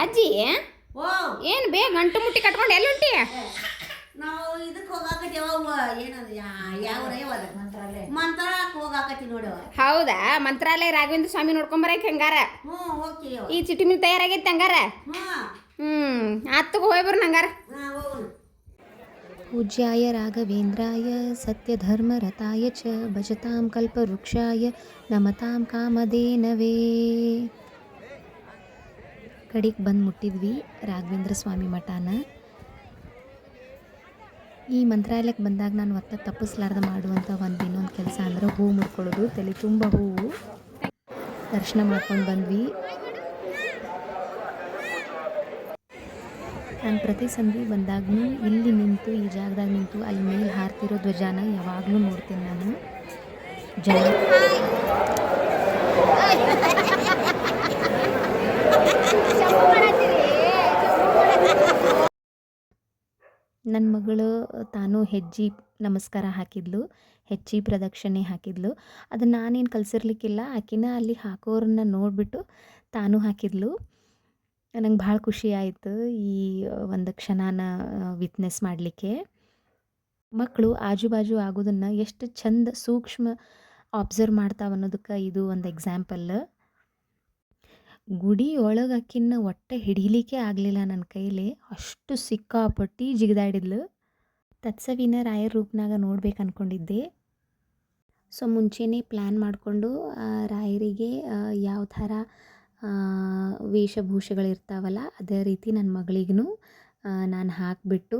ಅಜ್ಜಿ ಓ ಏನು ಬೇಗ ಗಂಟು ಮುಟ್ಟಿ ಕಟ್ಕೊಂಡು ಎಲ್ಲಿ ಹೊಂಟಿ? ನಾವು ಇದಕ್ಕೆ ಹೋಗಾಕತ್ತೀವ ಏನದು ಯಾವ ಮಂತ್ರಾಲಯಕ್ಕೆ ಹೋಗಾಕತ್ತಿ ನೋಡವ. ಹೌದಾ, ಮಂತ್ರಾಲಯ ರಾಘವೇಂದ್ರ ಸ್ವಾಮಿ ನೋಡ್ಕೊಂಬರಕ್ಕೆ ಹಂಗಾರ. ಓಕೆ. ಈ ಚಿಟಿ ಮಿಲ್ ತಯಾರಾಗೈತೆ ಹಂಗಾರ. ಆತ್ತಗ ಹೋಗಿ ಬರ್ನ ಹಂಗಾರ. पूज्याय राघवेन्द्राय सत्यधर्मरताय च भजतां कल्पवृक्षाय नमतां कामधेनवे. ಕಡೆಗೆ ಬಂದು ಮುಟ್ಟಿದ್ವಿ ರಾಘವೇಂದ್ರ ಸ್ವಾಮಿ ಮಠನ. ಈ ಮಂತ್ರಾಲಯಕ್ಕೆ ಬಂದಾಗ ನಾನು ಒತ್ತ ತಪ್ಪಿಸ್ಲಾರ್ದ ಮಾಡುವಂಥ ಇನ್ನೊಂದು ಕೆಲಸ ಅಂದ್ರೆ ಹೂ ಮುಡ್ಕೊಳ್ಳೋದು. ತಲೆ ತುಂಬ ಹೂವು ದರ್ಶನ ಮಾಡ್ಕೊಂಡು ಬಂದ್ವಿ. ನಾನು ಪ್ರತಿ ಸಂಧಿ ಬಂದಾಗೂ ಇಲ್ಲಿ ನಿಂತು ಈ ಜಾಗದಾಗ ನಿಂತು ಅಲ್ಲಿ ಮೇಲೆ ಹಾರ್ತಿರೋ ಧ್ವಜಾನ ಯಾವಾಗಲೂ ನೋಡ್ತೀನಿ ನಾನು. ಜನ ನನ್ನ ಮಗಳು ತಾನು ಹೆಜ್ಜೆ ನಮಸ್ಕಾರ ಹಾಕಿದ್ಲು, ಹೆಜ್ಜೆ ಪ್ರದಕ್ಷಿಣೆ ಹಾಕಿದ್ಲು. ಅದನ್ನು ನಾನೇನು ಕಲಿಸಿರ್ಲಿಕ್ಕಿಲ್ಲ, ಆಕಿನ ಅಲ್ಲಿ ಹಾಕೋರನ್ನ ನೋಡಿಬಿಟ್ಟು ತಾನು ಹಾಕಿದ್ಲು. ನಂಗೆ ಭಾಳ ಖುಷಿ ಆಯಿತು ಈ ಒಂದು ಕ್ಷಣನ ವಿಟ್ನೆಸ್ ಮಾಡಲಿಕ್ಕೆ. ಮಕ್ಕಳು ಆಜು ಬಾಜು ಆಗೋದನ್ನು ಎಷ್ಟು ಚಂದ ಸೂಕ್ಷ್ಮ ಅಬ್ಸರ್ವ್ ಮಾಡ್ತಾವೆ ಅನ್ನೋದಕ್ಕೆ ಇದು ಒಂದು ಎಕ್ಸಾಂಪಲ್. ಗುಡಿ ಒಳಗೆ ಆಕಿನ್ನ ಒಟ್ಟೆ ಹಿಡೀಲಿಕ್ಕೆ ಆಗಲಿಲ್ಲ ನನ್ನ ಕೈಲಿ, ಅಷ್ಟು ಸಿಕ್ಕಾಪಟ್ಟಿ ಜಿಗಿದಾಡಿದ್ಲು. ತತ್ಸವಿನ ರಾಯರ ರೂಪನಾಗ ನೋಡ್ಬೇಕು ಅಂದ್ಕೊಂಡಿದ್ದೆ. ಸೊ ಮುಂಚೆನೇ ಪ್ಲ್ಯಾನ್ ಮಾಡಿಕೊಂಡು ರಾಯರಿಗೆ ಯಾವ ಥರ ವೇಷಭೂಷೆಗಳಿರ್ತಾವಲ್ಲ ಅದೇ ರೀತಿ ನನ್ನ ಮಗಳಿಗೂ ನಾನು ಹಾಕಿಬಿಟ್ಟು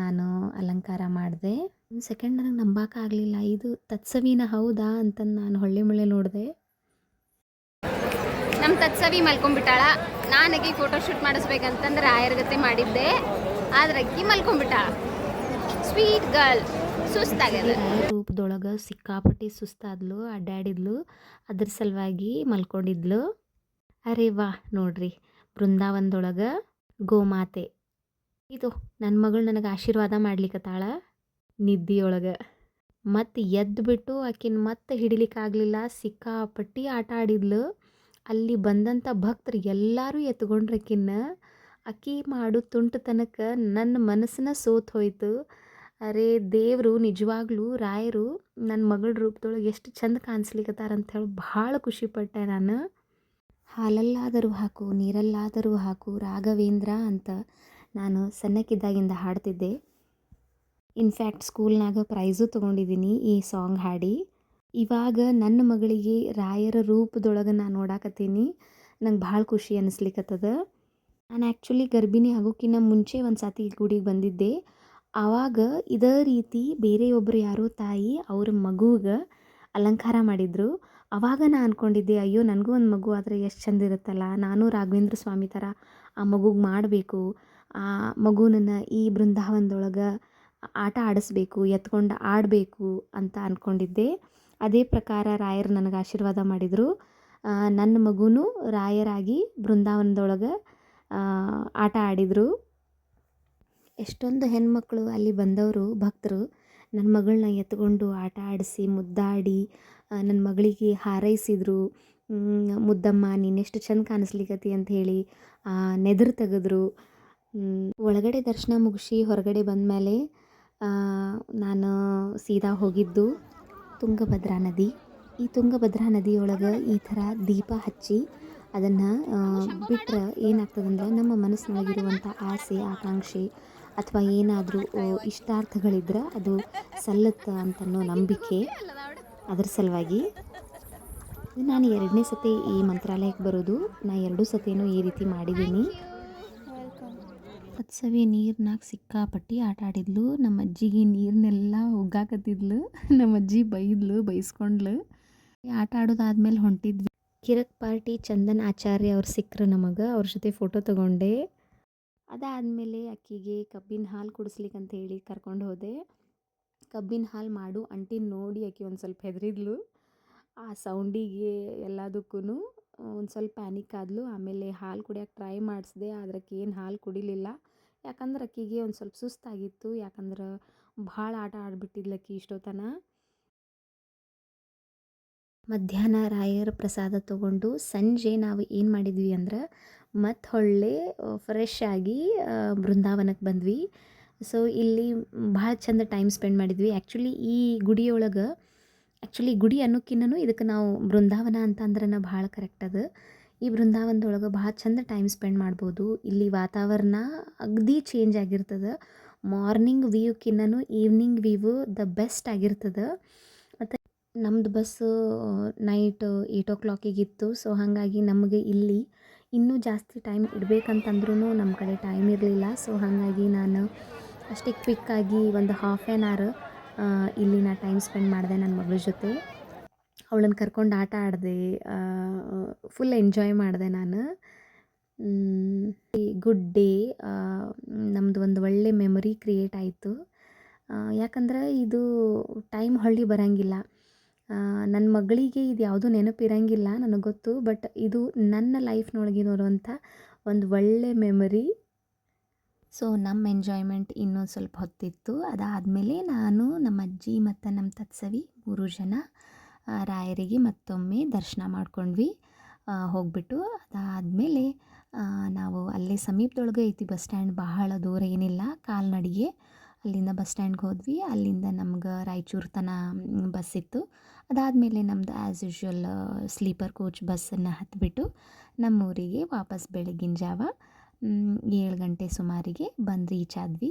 ನಾನು ಅಲಂಕಾರ ಮಾಡಿದೆ. ಒಂದು ಸೆಕೆಂಡ್ ನನಗೆ ನಂಬಕ್ಕಾಗಲಿಲ್ಲ, ಇದು ತತ್ಸವಿನ ಹೌದಾ ಅಂತಂದು ನಾನು ಹೊಳ್ಳೆ ಮುಳ್ಳೆ ನೋಡಿದೆ. ನಮ್ಮ ತತ್ಸವಿ ಮಲ್ಕೊಂಡ್ಬಿಟ್ಟಾಳ. ನಾನು ಅಕ್ಕಿ ಫೋಟೋಶೂಟ್ ಮಾಡಿಸ್ಬೇಕಂತಂದ್ರೆ ರಾಯರ್ಗತೆ ಮಾಡಿದ್ದೆ, ಆದ್ರೆ ಅಕ್ಕಿ ಮಲ್ಕೊಂಡ್ಬಿಟ್ಟಾಳ. Sweet girl. ಸುಸ್ತಾಗ್ಯದ. ರಾಯರ ರೂಪದೊಳಗೆ ಸಿಕ್ಕಾಪಟ್ಟಿ ಸುಸ್ತಾದ್ಲು, ಅಡ್ಡಾಡಿದ್ಲು, ಅದ್ರ ಸಲುವಾಗಿ ಮಲ್ಕೊಂಡಿದ್ಲು. ಅರೆ ವಾ ನೋಡ್ರಿ, ಬೃಂದಾವನದೊಳಗೆ ಗೋಮಾತೆ ಇದು ನನ್ನ ಮಗಳು ನನಗೆ ಆಶೀರ್ವಾದ ಮಾಡ್ಲಿಕ್ಕತ್ತಾಳ ನಿದ್ದಿಯೊಳಗೆ. ಮತ್ತು ಎದ್ದು ಬಿಟ್ಟು ಆಕಿನ ಮತ್ತೆ ಹಿಡಿಲಿಕ್ಕಾಗಲಿಲ್ಲ, ಸಿಕ್ಕಾಪಟ್ಟಿ ಆಟ ಆಡಿದ್ಲು. ಅಲ್ಲಿ ಬಂದಂಥ ಭಕ್ತರು ಎಲ್ಲರೂ ಎತ್ಕೊಂಡ್ರಕ್ಕಿನ್ನ. ಅಕ್ಕಿ ಮಾಡು ತುಂಟತನಕ್ಕೆ ನನ್ನ ಮನಸ್ಸನ್ನ ಸೋತು ಹೋಯ್ತು. ಅರೆ ದೇವರು ನಿಜವಾಗ್ಲೂ ರಾಯರು ನನ್ನ ಮಗಳ ರೂಪದೊಳಗೆ ಎಷ್ಟು ಚಂದ ಕಾಣಿಸ್ಲಿಕ್ಕತ್ತಾರಂಥೇಳಿ ಭಾಳ ಖುಷಿಪಟ್ಟೆ ನಾನು. ಹಾಲಲ್ಲಾದರೂ ಹಾಕು ನೀರಲ್ಲಾದರೂ ಹಾಕು ರಾಘವೇಂದ್ರ ಅಂತ ನಾನು ಸಣ್ಣಕ್ಕಿದ್ದಾಗಿಂದ ಹಾಡ್ತಿದ್ದೆ. ಇನ್ಫ್ಯಾಕ್ಟ್ ಸ್ಕೂಲ್ನಾಗ ಪ್ರೈಝು ತೊಗೊಂಡಿದ್ದೀನಿ ಈ ಸಾಂಗ್ ಹಾಡಿ. ಇವಾಗ ನನ್ನ ಮಗಳಿಗೆ ರಾಯರ ರೂಪದೊಳಗೆ ನಾನು ನೋಡಾಕತ್ತೀನಿ, ನಂಗೆ ಭಾಳ ಖುಷಿ ಅನ್ನಿಸ್ಲಿಕ್ಕತ್ತದ. ನಾನು ಆ್ಯಕ್ಚುಲಿ ಗರ್ಭಿಣಿ ಆಗೋಕ್ಕಿಂತ ಮುಂಚೆ ಒಂದು ಸತಿ ಗುಡಿಗೆ ಬಂದಿದ್ದೆ. ಆವಾಗ ಇದೇ ರೀತಿ ಬೇರೆಯೊಬ್ಬರು ಯಾರೋ ತಾಯಿ ಅವ್ರ ಮಗುಗೆ ಅಲಂಕಾರ ಮಾಡಿದರು. ಆವಾಗ ನಾನು ಅಂದ್ಕೊಂಡಿದ್ದೆ, ಅಯ್ಯೋ ನನಗೂ ಒಂದು ಮಗು ಆದರೆ ಎಷ್ಟು ಚಂದ ಇರುತ್ತಲ್ಲ, ನಾನು ರಾಘವೇಂದ್ರ ಸ್ವಾಮಿ ಥರ ಆ ಮಗುಗೆ ಮಾಡಬೇಕು, ಆ ಮಗುನನ್ನು ಈ ಬೃಂದಾವನದೊಳಗೆ ಆಟ ಆಡಿಸ್ಬೇಕು, ಎತ್ಕೊಂಡು ಆಡಬೇಕು ಅಂತ ಅಂದ್ಕೊಂಡಿದ್ದೆ. ಅದೇ ಪ್ರಕಾರ ರಾಯರು ನನಗೆ ಆಶೀರ್ವಾದ ಮಾಡಿದರು. ನನ್ನ ಮಗುನೂ ರಾಯರಾಗಿ ಬೃಂದಾವನದೊಳಗೆ ಆಟ ಆಡಿದರು. ಎಷ್ಟೊಂದು ಹೆಣ್ಮಕ್ಳು ಅಲ್ಲಿ ಬಂದವರು ಭಕ್ತರು ನನ್ನ ಮಗಳನ್ನ ಎತ್ಕೊಂಡು ಆಟ ಆಡಿಸಿ ಮುದ್ದಾಡಿ ನನ್ನ ಮಗಳಿಗೆ ಹಾರೈಸಿದರು. ಮುದ್ದಮ್ಮ ನೀನೆಷ್ಟು ಚಂದ ಕಾಣಿಸ್ಲಿಕ್ಕತ್ತಿ ಅಂತ ಹೇಳಿ ನೆದರು ತೆಗೆದ್ರು. ಒಳಗಡೆ ದರ್ಶನ ಮುಗಿಸಿ ಹೊರಗಡೆ ಬಂದಮೇಲೆ ನಾನು ಸೀದಾ ಹೋಗಿದ್ದು ತುಂಗಭದ್ರಾ ನದಿ. ಈ ತುಂಗಭದ್ರಾ ನದಿಯೊಳಗೆ ಈ ಥರ ದೀಪ ಹಚ್ಚಿ ಅದನ್ನು ಬಿಟ್ಟರೆ ಏನಾಗ್ತದಂದ್ರೆ ನಮ್ಮ ಮನಸ್ಸಿನೊಳಗಿರುವಂಥ ಆಸೆ ಆಕಾಂಕ್ಷೆ ಅಥವಾ ಏನಾದರೂ ಇಷ್ಟಾರ್ಥಗಳಿದ್ರೆ ಅದು ಸಲ್ಲುತ್ತೆ ಅಂತನ್ನೋ ನಂಬಿಕೆ. ಅದರ ಸಲುವಾಗಿ ನಾನು 2ನೇ ಸತಿ ಈ ಮಂತ್ರಾಲಯಕ್ಕೆ ಬರೋದು. ನಾನು 2 ಸತಿನೂ ಈ ರೀತಿ ಮಾಡಿದ್ದೀನಿ. ತತ್ಸವಿ ನೀರ್ನಾಗ ಸಿಕ್ಕಾಪಟ್ಟಿ ಆಟ ಆಡಿದ್ಲು. ನಮ್ಮ ಅಜ್ಜಿಗೆ ನೀರನ್ನೆಲ್ಲ ಒಗ್ಗಾಕತ್ತಿದ್ಲು. ನಮ್ಮ ಅಜ್ಜಿ ಬೈಸ್ಕೊಂಡ್ಲು. ಆಟ ಆಡೋದಾದ್ಮೇಲೆ ಹೊಂಟಿದ್ವಿ. ಕಿರಕ್ ಪಾರ್ಟಿ ಚಂದನ್ ಆಚಾರ್ಯ ಅವ್ರು ಸಿಕ್ಕರು ನಮಗೆ, ಅವ್ರ ಜೊತೆ ಫೋಟೋ ತೊಗೊಂಡೆ. ಅದಾದಮೇಲೆ ಅಕ್ಕಿಗೆ ಕಬ್ಬಿನ ಹಾಲು ಕುಡಿಸ್ಲಿಕ್ಕಂತ ಹೇಳಿ ಕರ್ಕೊಂಡು ಹೋದೆ. ಕಬ್ಬಿನ ಹಾಲು ಮಾಡು ಅಂಟಿನ ನೋಡಿ ಆಕೆ ಒಂದು ಸ್ವಲ್ಪ ಹೆದರಿದ್ಲು. ಆ ಸೌಂಡಿಗೆ ಎಲ್ಲದಕ್ಕೂ ಒಂದು ಸ್ವಲ್ಪ ಪ್ಯಾನಿಕ್ ಆದ್ಲು. ಆಮೇಲೆ ಹಾಲು ಕುಡಿಯೋಕೆ ಟ್ರೈ ಮಾಡಿಸಿದೆ, ಆದ್ರೆ ಏನು ಹಾಲು ಕುಡಿಲಿಲ್ಲ. ಯಾಕಂದ್ರೆ ಆಕೆಗೆ ಒಂದು ಸ್ವಲ್ಪ ಸುಸ್ತಾಗಿತ್ತು, ಯಾಕಂದ್ರೆ ಭಾಳ ಆಟ ಆಡಿಬಿಟ್ಟಿದ್ಲಕ್ಕಿ ಇಷ್ಟೊತ್ತನ. ಮಧ್ಯಾಹ್ನ ರಾಯರ ಪ್ರಸಾದ ತೊಗೊಂಡು ಸಂಜೆ ನಾವು ಏನು ಮಾಡಿದ್ವಿ ಅಂದ್ರೆ ಮತ್ತು ಹೊಳ್ಳೆ ಫ್ರೆಶ್ ಆಗಿ ಬೃಂದಾವನಕ್ಕೆ ಬಂದ್ವಿ. ಸೊ ಇಲ್ಲಿ ಭಾಳ ಚಂದ ಟೈಮ್ ಸ್ಪೆಂಡ್ ಮಾಡಿದ್ವಿ. ಆ್ಯಕ್ಚುಲಿ ಈ ಗುಡಿಯೊಳಗೆ ಗುಡಿ ಅನ್ನೋಕ್ಕಿಂತನೂ ಇದಕ್ಕೆ ನಾವು ಬೃಂದಾವನ ಅಂತ ಅಂದ್ರನ ಭಾಳ ಕರೆಕ್ಟ್ ಅದು. ಈ ಬೃಂದಾವನದೊಳಗೆ ಭಾಳ ಚಂದ ಟೈಮ್ ಸ್ಪೆಂಡ್ ಮಾಡ್ಬೋದು. ಇಲ್ಲಿ ವಾತಾವರಣ ಅಗದಿ ಚೇಂಜ್ ಆಗಿರ್ತದೆ. ಮಾರ್ನಿಂಗ್ ವ್ಯೂಕ್ಕಿಂತನೂ ಈವ್ನಿಂಗ್ ವ್ಯೂ ದ ಬೆಸ್ಟ್ ಆಗಿರ್ತದೆ. ಮತ್ತು ನಮ್ಮದು ಬಸ್ಸು ನೈಟ್ 8 ಇತ್ತು. ಸೊ ಹಾಗಾಗಿ ನಮಗೆ ಇಲ್ಲಿ ಇನ್ನೂ ಜಾಸ್ತಿ ಟೈಮ್ ಇಡಬೇಕಂತಂದ್ರೂ ನಮ್ಮ ಕಡೆ ಟೈಮ್ ಇರಲಿಲ್ಲ. ಸೊ ಹಾಗಾಗಿ ನಾನು ಅಷ್ಟೇ ಕ್ವಿಕ್ಕಾಗಿ ಒಂದು ಹಾಫ್ ಆ್ಯನ್ ಅವರ್ ಇಲ್ಲಿ ನಾ ಟೈಮ್ ಸ್ಪೆಂಡ್ ಮಾಡಿದೆ ನನ್ನ ಮಗಳ ಜೊತೆ. ಅವಳನ್ನು ಕರ್ಕೊಂಡು ಆಟ ಆಡಿದೆ, ಫುಲ್ ಎಂಜಾಯ್ ಮಾಡಿದೆ ನಾನು. ಗುಡ್ ಡೇ, ನಮ್ಮದು ಒಂದು ಒಳ್ಳೆ ಮೆಮೊರಿ ಕ್ರಿಯೇಟ್ ಆಯಿತು. ಯಾಕಂದ್ರೆ ಇದು ಟೈಮ್ ಹೊಳ್ಳಿ ಬರೋಂಗಿಲ್ಲ. ನನ್ನ ಮಗಳಿಗೆ ಇದು ಯಾವುದೂ ನೆನಪಿರಂಗಿಲ್ಲ ನನಗೆ ಗೊತ್ತು. ಬಟ್ ಇದು ನನ್ನ ಲೈಫ್ನೊಳಗಿರುವಂಥ ಒಂದು ಒಳ್ಳೆ ಮೆಮೊರಿ. ಸೊ ನಮ್ಮ ಎಂಜಾಯ್ಮೆಂಟ್ ಇನ್ನೊಂದು ಸ್ವಲ್ಪ ಹೊತ್ತಿತ್ತು. ಅದಾದಮೇಲೆ ನಾನು, ನಮ್ಮ ಅಜ್ಜಿ ಮತ್ತು ನಮ್ಮ ತತ್ಸವಿ 3 ಜನ ರಾಯರಿಗೆ ಮತ್ತೊಮ್ಮೆ ದರ್ಶನ ಮಾಡ್ಕೊಂಡ್ವಿ ಹೋಗ್ಬಿಟ್ಟು. ಅದಾದಮೇಲೆ ನಾವು ಅಲ್ಲೇ ಸಮೀಪದೊಳಗೆ ಐತಿ ಬಸ್ ಸ್ಟ್ಯಾಂಡ್, ಬಹಳ ದೂರ ಏನಿಲ್ಲ, ಕಾಲ್ನಡಿಗೆ ಅಲ್ಲಿಂದ ಬಸ್ ಸ್ಟ್ಯಾಂಡ್ಗೆ ಹೋದ್ವಿ. ಅಲ್ಲಿಂದ ನಮ್ಗೆ ರಾಯಚೂರು ತನಕ ಬಸ್ ಇತ್ತು. ಅದಾದಮೇಲೆ ನಮ್ಮದು ಆ್ಯಸ್ ಯೂಶ್ವಲ್ ಸ್ಲೀಪರ್ ಕೋಚ್ ಬಸ್ಸನ್ನು ಹತ್ತಿಬಿಟ್ಟು ನಮ್ಮೂರಿಗೆ ವಾಪಸ್ ಬೆಳಗಿನ ಜಾವ 7 ಗಂಟೆ ಸುಮಾರಿಗೆ ಬಂದು ರೀಚ್ ಆದ್ವಿ.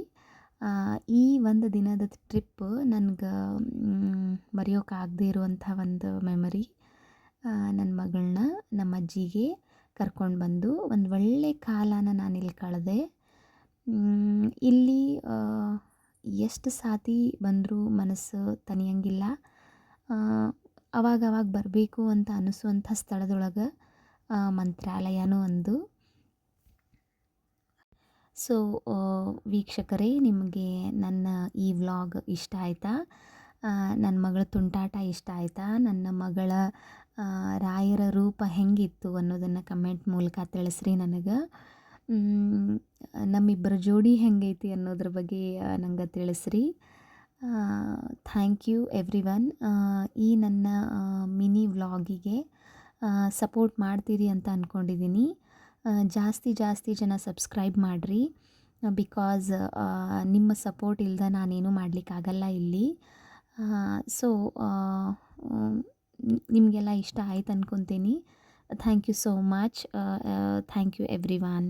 ಈ ಒಂದು ದಿನದ ಟ್ರಿಪ್ ನನಗೆ ಮರೆಯೋಕ್ಕಾಗದೇ ಇರುವಂಥ ಒಂದು ಮೆಮೊರಿ. ನನ್ನ ಮಗಳನ್ನ ನಮ್ಮ ಅಜ್ಜಿಗೆ ಕರ್ಕೊಂಡು ಬಂದು ಒಂದು ಒಳ್ಳೆ ಕಾಲನ ನಾನಿಲ್ಲಿ ಕಳೆದೆ. ಇಲ್ಲಿ ಎಷ್ಟು ಸಾತಿ ಬಂದರೂ ಮನಸ್ಸು ತಣಿಯಂಗಿಲ್ಲ. ಅವಾಗವಾಗ ಬರಬೇಕು ಅಂತ ಅನಿಸುವಂಥ ಸ್ಥಳದೊಳಗೆ ಮಂತ್ರಾಲಯನೂ ಒಂದು. ಸೊ ವೀಕ್ಷಕರೇ, ನಿಮಗೆ ನನ್ನ ಈ ವ್ಲಾಗ್ ಇಷ್ಟ ಆಯಿತಾ? ನನ್ನ ಮಗಳ ತುಂಟಾಟ ಇಷ್ಟ ಆಯಿತಾ? ನನ್ನ ಮಗಳ ರಾಯರ ರೂಪ ಹೆಂಗಿತ್ತು ಅನ್ನೋದನ್ನು ಕಮೆಂಟ್ ಮೂಲಕ ತಿಳಿಸ್ರಿ ನನಗೆ. ನಮ್ಮಿಬ್ಬರ ಜೋಡಿ ಹೆಂಗೈತಿ ಅನ್ನೋದ್ರ ಬಗ್ಗೆ ನಂಗೆ ತಿಳಿಸ್ರಿ. Thank you everyone. ಈ ನನ್ನ ಮಿನಿ ವ್ಲಾಗಿಗೆ ಸಪೋರ್ಟ್ ಮಾಡ್ತೀರಿ ಅಂತ ಅಂದ್ಕೊಂಡಿದ್ದೀನಿ. ಜಾಸ್ತಿ ಜನ ಸಬ್ಸ್ಕ್ರೈಬ್ ಮಾಡಿರಿ. ಬಿಕಾಸ್ ನಿಮ್ಮ ಸಪೋರ್ಟ್ ಇಲ್ಲದೆ ನಾನೇನು ಮಾಡಲಿಕ್ಕಾಗಲ್ಲ ಇಲ್ಲಿ. ಸೊ ನಿಮಗೆಲ್ಲ ಇಷ್ಟ ಆಯ್ತು ಅಂದ್ಕೊತೀನಿ. Thank you so much. Thank you every one.